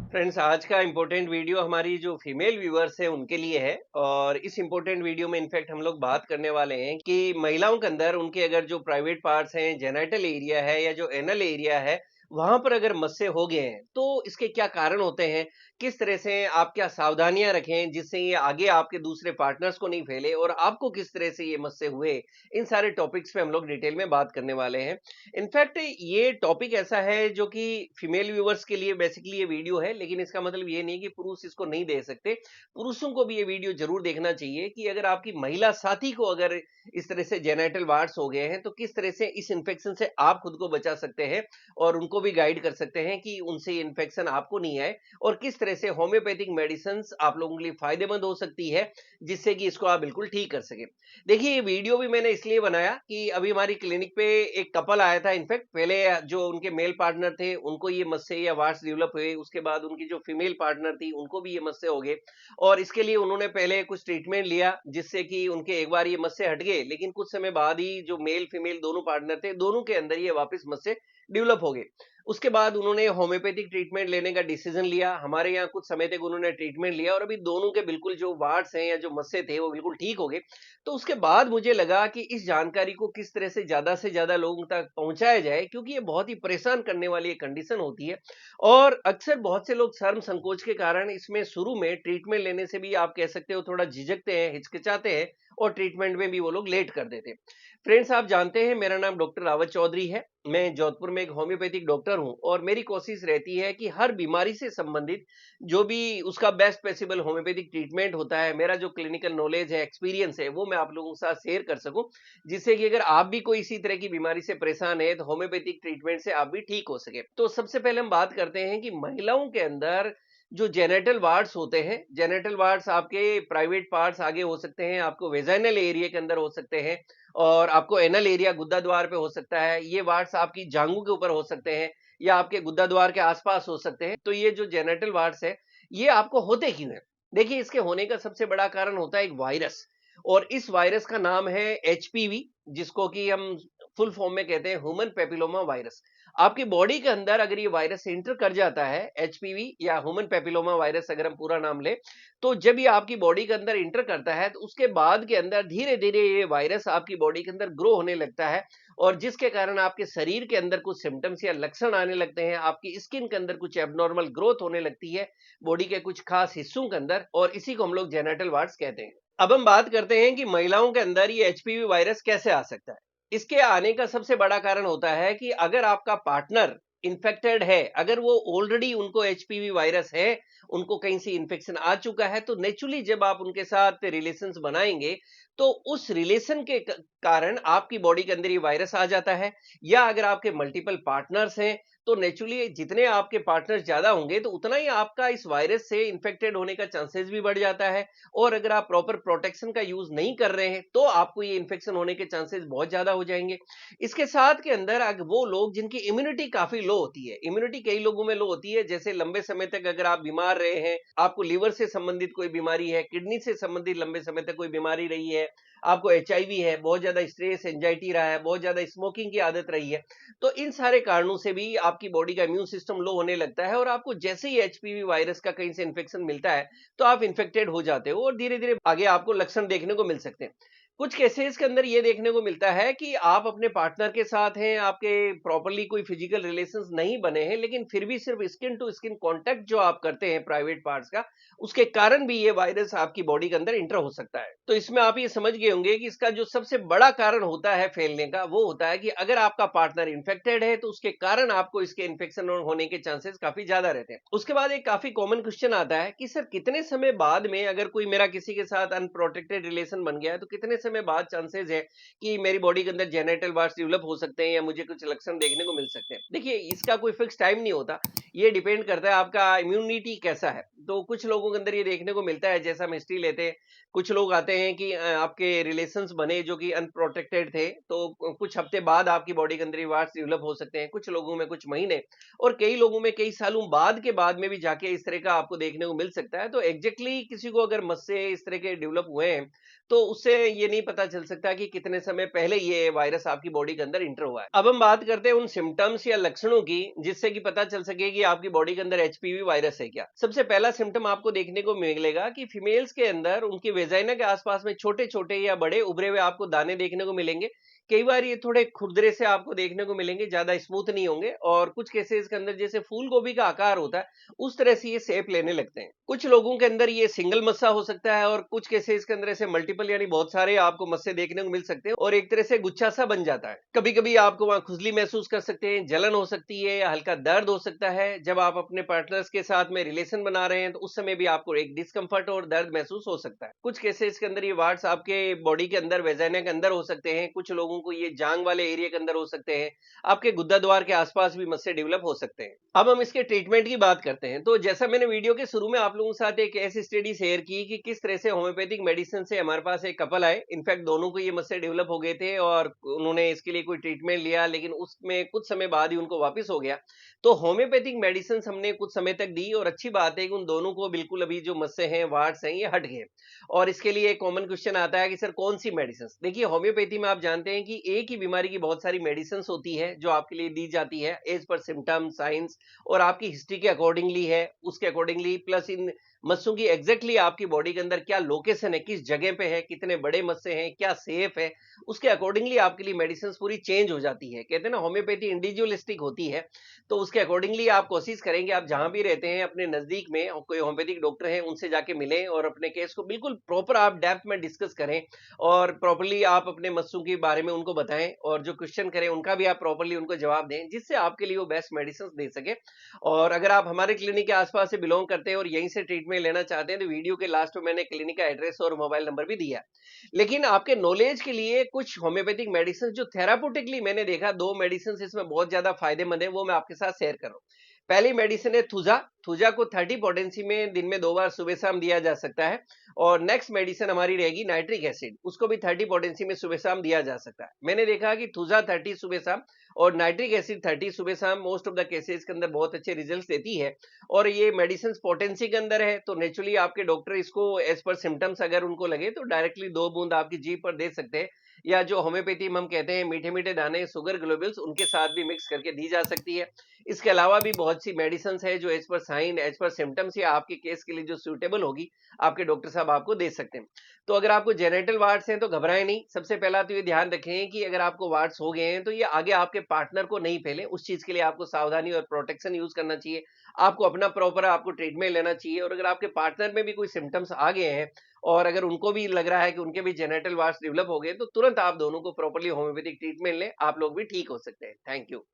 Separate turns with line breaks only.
Friends, आज का important video हमारी जो फीमेल व्यूअर्स हैं उनके लिए है। और इस इम्पोर्टेंट वीडियो में इनफैक्ट हम लोग बात करने वाले हैं कि महिलाओं के अंदर उनके अगर जो प्राइवेट पार्ट्स हैं, जेनाइटल एरिया है या जो एनल एरिया है, वहां पर अगर मस्से हो गए हैं तो इसके क्या कारण होते हैं, किस तरह से आप क्या सावधानियां रखें जिससे ये आगे आपके दूसरे पार्टनर्स को नहीं फैले और आपको किस तरह से ये मस्से हुए। इन सारे टॉपिक्स पे हम लोग डिटेल में बात करने वाले हैं। इनफैक्ट ये टॉपिक ऐसा है जो कि फीमेल व्यूअर्स के लिए बेसिकली ये वीडियो है, लेकिन इसका मतलब ये नहीं कि पुरुष इसको नहीं देख सकते। पुरुषों को भी ये वीडियो जरूर देखना चाहिए कि अगर आपकी महिला साथी को अगर इस तरह से जेनाइटल वार्ड्स हो गए हैं तो किस तरह से इस इन्फेक्शन से आप खुद को बचा सकते हैं और उनको भी गाइड कर सकते हैं कि उनसे ये इन्फेक्शन आपको नहीं आए। और किस तरह से होम्योपैथिक मेडिसिन आप लोगों के लिए फायदेमंद हो सकती है जिससे कि इसको आप बिल्कुल ठीक कर सके। देखिए, ये वीडियो भी मैंने इसलिए बनाया कि अभी हमारी क्लिनिक पे एक कपल आया था। इनफैक्ट पहले जो उनके मेल पार्टनर थे उनको ये मस्से या वार्ड्स डेवलप हुए, उसके बाद उनकी जो फीमेल पार्टनर थी उनको भी ये मस्से हो गए। और इसके लिए उन्होंने पहले कुछ ट्रीटमेंट लिया जिससे कि उनके एक बार ये मस्से हट गए, लेकिन कुछ समय बाद ही जो मेल फीमेल दोनों पार्टनर थे दोनों के अंदर ये वापस मस्से डेवलप हो गए। उसके बाद उन्होंने होम्योपैथिक ट्रीटमेंट लेने का डिसीजन लिया। हमारे यहाँ कुछ समय तक उन्होंने ट्रीटमेंट लिया और अभी दोनों के बिल्कुल जो वार्ड्स हैं या जो मस्से थे वो बिल्कुल ठीक हो गए। तो उसके बाद मुझे लगा कि इस जानकारी को किस तरह से ज्यादा लोगों तक पहुंचाया जाए, क्योंकि ये बहुत ही परेशान करने वाली एक कंडीशन होती है। और अक्सर बहुत से लोग शर्म संकोच के कारण इसमें शुरू में ट्रीटमेंट लेने से भी आप कह सकते हो थोड़ा झिझकते हैं, हिचकिचाते हैं और ट्रीटमेंट में भी वो लोग लेट कर देते हैं। फ्रेंड्स, आप जानते हैं मेरा नाम डॉक्टर रावत चौधरी है। मैं जोधपुर में एक होम्योपैथिक डॉक्टर हूं और मेरी कोशिश रहती है कि हर बीमारी से संबंधित जो भी उसका बेस्ट पॉसिबल होम्योपैथिक ट्रीटमेंट होता है, मेरा जो क्लिनिकल नॉलेज है, एक्सपीरियंस है, वो मैं आप लोगों के साथ शेयर कर सकूं, जिससे कि अगर आप भी कोई इसी तरह की बीमारी से परेशान है तो होम्योपैथिक ट्रीटमेंट से आप भी ठीक हो सके। तो सबसे पहले हम बात करते हैं कि महिलाओं के अंदर जो जेनेटल वार्ड्स होते हैं, जेनेटल वार्ड्स आपके प्राइवेट पार्ट्स आगे हो सकते हैं, आपको वेजाइनल एरिया के अंदर हो सकते हैं और आपको एनल एरिया गुद्दा द्वार पे हो सकता है। ये वार्ड्स आपकी जांघों के ऊपर हो सकते हैं या आपके गुद्दा द्वार के आसपास हो सकते हैं। तो ये जो जेनेटल वार्ड्स है, ये आपको होते क्यों है? देखिए, इसके होने का सबसे बड़ा कारण होता है एक वायरस। और इस वायरस का नाम है एचपीवी, जिसको कि हम फुल फॉर्म में कहते हैं ह्यूमन पेपिलोमा वायरस। आपकी बॉडी के अंदर अगर ये वायरस एंटर कर जाता है, एचपीवी या ह्यूमन पेपिलोमा वायरस अगर हम पूरा नाम ले, तो जब ये आपकी बॉडी के अंदर एंटर करता है तो उसके बाद के अंदर धीरे धीरे ये वायरस आपकी बॉडी के अंदर ग्रो होने लगता है। और जिसके कारण आपके शरीर के अंदर कुछ सिम्टम्स या लक्षण आने लगते हैं, आपकी स्किन के अंदर कुछ एबनॉर्मल ग्रोथ होने लगती है बॉडी के कुछ खास हिस्सों के अंदर, और इसी को हम लोग जेनिटल वार्ड्स कहते हैं। अब हम बात करते हैं कि महिलाओं के अंदर ये एचपीवी वायरस कैसे आ सकता है। इसके आने का सबसे बड़ा कारण होता है कि अगर आपका पार्टनर इन्फेक्टेड है, अगर वो ऑलरेडी उनको एचपीवी वायरस है, उनको कहीं से इन्फेक्शन आ चुका है, तो नेचुरली जब आप उनके साथ रिलेशंस बनाएंगे तो उस रिलेशन के कारण आपकी बॉडी के अंदर ये वायरस आ जाता है। या अगर आपके मल्टीपल पार्टनर्स हैं तो नेचुरली जितने आपके पार्टनर्स ज्यादा होंगे तो उतना ही आपका इस वायरस से इन्फेक्टेड होने का चांसेस भी बढ़ जाता है। और अगर आप प्रॉपर प्रोटेक्शन का यूज नहीं कर रहे हैं तो आपको ये इन्फेक्शन होने के चांसेस बहुत ज्यादा हो जाएंगे। इसके साथ के अंदर अगर वो लोग जिनकी इम्यूनिटी काफी लो होती है, इम्यूनिटी कई लोगों में लो होती है, जैसे लंबे समय तक अगर आप बीमार रहे हैं, आपको लीवर से संबंधित कोई बीमारी है, किडनी से संबंधित लंबे समय तक कोई बीमारी रही है, आपको एचआईवी है, बहुत ज्यादा स्ट्रेस एंजाइटी रहा है, बहुत ज्यादा स्मोकिंग की आदत रही है, तो इन सारे कारणों से भी आपकी बॉडी का इम्यून सिस्टम लो होने लगता है और आपको जैसे ही एचपीवी वायरस का कहीं से इन्फेक्शन मिलता है तो आप इन्फेक्टेड हो जाते हो और धीरे धीरे आगे आपको लक्षण देखने को मिल सकते हैं। कुछ केसेस के अंदर ये देखने को मिलता है कि आप अपने पार्टनर के साथ हैं, आपके प्रॉपर्ली कोई फिजिकल रिलेशंस नहीं बने हैं, लेकिन फिर भी सिर्फ स्किन टू स्किन कांटेक्ट जो आप करते हैं प्राइवेट पार्ट्स का, उसके कारण भी ये वायरस आपकी बॉडी के अंदर इंटर हो सकता है। तो इसमें आप ये समझ गए होंगे कि इसका जो सबसे बड़ा कारण होता है फैलने का, वो होता है कि अगर आपका पार्टनर इन्फेक्टेड है तो उसके कारण आपको इसके इन्फेक्शन होने के चांसेस काफी ज्यादा रहते हैं। उसके बाद एक काफी कॉमन क्वेश्चन आता है कि सर कितने समय बाद में अगर कोई मेरा किसी के साथ अनप्रोटेक्टेड रिलेशन बन गया है तो कितने समय बाद चांसेस है कि मेरी बॉडी के अंदर जेनिटल वार्ड्स डेवलप हो सकते हैं या मुझे कुछ लक्षण देखने को मिल सकते हैं। देखिए, इसका कोई फिक्स टाइम नहीं होता, ये डिपेंड करता है आपका इम्यूनिटी कैसा है। तो कुछ लोगों के अंदर ये देखने को मिलता है, जैसा हम हिस्ट्री लेते हैं, कुछ लोग आते हैं कि आपके रिलेशंस बने जो कि अनप्रोटेक्टेड थे, तो कुछ हफ्ते बाद आपकी बॉडी के अंदर वार्ड्स डेवलप हो सकते हैं, कुछ लोगों में कुछ महीने, और कई लोगों में कई सालों बाद के बाद में भी जाके इस तरह का आपको देखने को मिल सकता है। तो एग्जैक्टली किसी को अगर मस्से इस तरह के डेवलप हुए हैं तो उससे ये नहीं पता चल सकता कि कितने समय पहले ये वायरस आपकी बॉडी के अंदर इंटर हुआ है। अब हम बात करते हैं उन सिम्टम्स या लक्षणों की जिससे कि पता चल सके कि आपकी बॉडी के अंदर एचपीवी वायरस है क्या। सबसे पहला सिम्टम आपको देखने को मिलेगा कि फीमेल्स के अंदर उनकी वेजाइना के आसपास में छोटे छोटे या बड़े उभरे हुए आपको दाने देखने को मिलेंगे। कई बार ये थोड़े खुरदरे से आपको देखने को मिलेंगे, ज्यादा स्मूथ नहीं होंगे, और कुछ केसेस के अंदर जैसे फूल गोभी का आकार होता है उस तरह से ये शेप लेने लगते हैं। कुछ लोगों के अंदर ये सिंगल मस्सा हो सकता है और कुछ केसेस के अंदर ऐसे मल्टीपल यानी बहुत सारे आपको मस्से देखने को मिल सकते हैं और एक तरह से गुच्छा सा बन जाता है। कभी कभी आपको वहां खुजली महसूस कर सकते हैं, जलन हो सकती है या हल्का दर्द हो सकता है। जब आप अपने पार्टनर्स के साथ में रिलेशन बना रहे हैं तो उस समय भी आपको एक डिस्कम्फर्ट और दर्द महसूस हो सकता है। कुछ केसेस के अंदर ये वार्ड्स आपके बॉडी के अंदर वेजाइना के अंदर हो सकते हैं। कुछ लोगों को ये जांग वाले एरिया के अंदर हो सकते हैं। आपके गुद्दा द्वार के आसपास भी मस्से डेवलप हो सकते हैं। अब हम इसके ट्रीटमेंट की बात करते हैं। तो जैसा मैंने वीडियो के शुरू में आप लोगों के साथ एक ऐसी स्टडी शेयर की कि किस तरह से होम्योपैथिक मेडिसिन से हमारे पास एक कपल आए, इनफैक्ट दोनों को ये मस्से डेवलप हो गए थे और उन्होंने इसके लिए कोई ट्रीटमेंट लिया, लेकिन उसमें कुछ समय बाद ही उनको वापस हो गया। तो होम्योपैथिक मेडिसिन हमने कुछ समय तक दी और अच्छी बात है कि उन दोनों को बिल्कुल अभी जो मस्से हैं, वार्ड्स हैं, ये हट गए। और इसके लिए एक कॉमन क्वेश्चन आता है कि सर कौन सी मेडिसिन। देखिए, होम्योपैथी में आप जानते हैं कि एक ही बीमारी की बहुत सारी मेडिसिन होती है जो आपके लिए दी जाती है एज पर सिम्टम, साइंस और आपकी हिस्ट्री के अकॉर्डिंगली है, उसके अकॉर्डिंगली, प्लस इन मस्सों की एग्जैक्टली आपकी बॉडी के अंदर क्या लोकेशन है, किस जगह पे है, कितने बड़े मस्से हैं, क्या सेफ है, उसके अकॉर्डिंगली आपके लिए मेडिसिन पूरी चेंज हो जाती है। कहते हैं ना, होम्योपैथी इंडिविजुअलिस्टिक होती है। तो उसके अकॉर्डिंगली आप कोशिश करेंगे, आप जहां भी रहते हैं अपने नजदीक में और कोई होम्योपैथिक डॉक्टर है उनसे जाके मिलें और अपने केस को बिल्कुल प्रॉपर आप डेप्थ में डिस्कस करें और प्रॉपर्ली आप अपने मस्सों के बारे में उनको बताएं और जो क्वेश्चन करें उनका भी आप प्रॉपर्ली उनको जवाब दें, जिससे आपके लिए वो बेस्ट मेडिसिन दे सके। और अगर आप हमारे क्लिनिक के आसपास से बिलोंग करते हैं और यहीं से ट्रीटमेंट लेना चाहते हैं तो वीडियो के लास्ट में मैंने क्लिनिक का एड्रेस और मोबाइल नंबर भी दिया। लेकिन आपके नॉलेज के लिए कुछ होम्योपैथिक मेडिसिन जो थेराप्यूटिकली मैंने देखा, दो मेडिसिन इसमें बहुत ज्यादा फायदेमंद है, वो मैं आपके साथ शेयर कर रहा हूँ। पहली मेडिसिन है थुजा। थुजा को 30 पोटेंसी में दिन में 2 बार सुबह शाम दिया जा सकता है। और नेक्स्ट मेडिसिन हमारी रहेगी नाइट्रिक एसिड, उसको भी 30 पोटेंसी में सुबह शाम दिया जा सकता है। मैंने देखा कि थुजा 30 सुबह शाम और नाइट्रिक एसिड 30 सुबह शाम मोस्ट ऑफ द केसेस के अंदर बहुत अच्छे रिजल्ट्स देती है। और ये मेडिसिन पोटेंसी के अंदर है तो नेचुरली आपके डॉक्टर इसको एज पर सिम्टम्स अगर उनको लगे तो डायरेक्टली 2 बूंद आपकी जीभ पर दे सकते हैं, या जो होम्योपैथी में हम कहते हैं मीठे मीठे दाने सुगर ग्लोबुल्स, उनके साथ भी मिक्स करके दी जा सकती है। इसके अलावा भी बहुत सी मेडिसिन है जो as per sign, as per symptoms या आपके केस के लिए जो सूटेबल होगी आपके डॉक्टर साहब आपको दे सकते हैं। तो अगर आपको जेनेटल वार्ड्स हैं तो घबराएं नहीं। सबसे पहला तो ये ध्यान रखें कि अगर आपको वार्ड्स हो गए हैं तो ये आगे आपके पार्टनर को नहीं फैले, उस चीज के लिए आपको सावधानी और प्रोटेक्शन यूज करना चाहिए। आपको अपना प्रॉपर आपको ट्रीटमेंट लेना चाहिए। और अगर आपके पार्टनर में भी कोई सिम्टम्स आ गए हैं और अगर उनको भी लग रहा है कि उनके भी जेनेटल वार्ड्स डेवलप हो गए तो तुरंत आप दोनों को प्रॉपर्ली होम्योपैथिक ट्रीटमेंट लें, आप लोग भी ठीक हो सकते हैं। Thank you.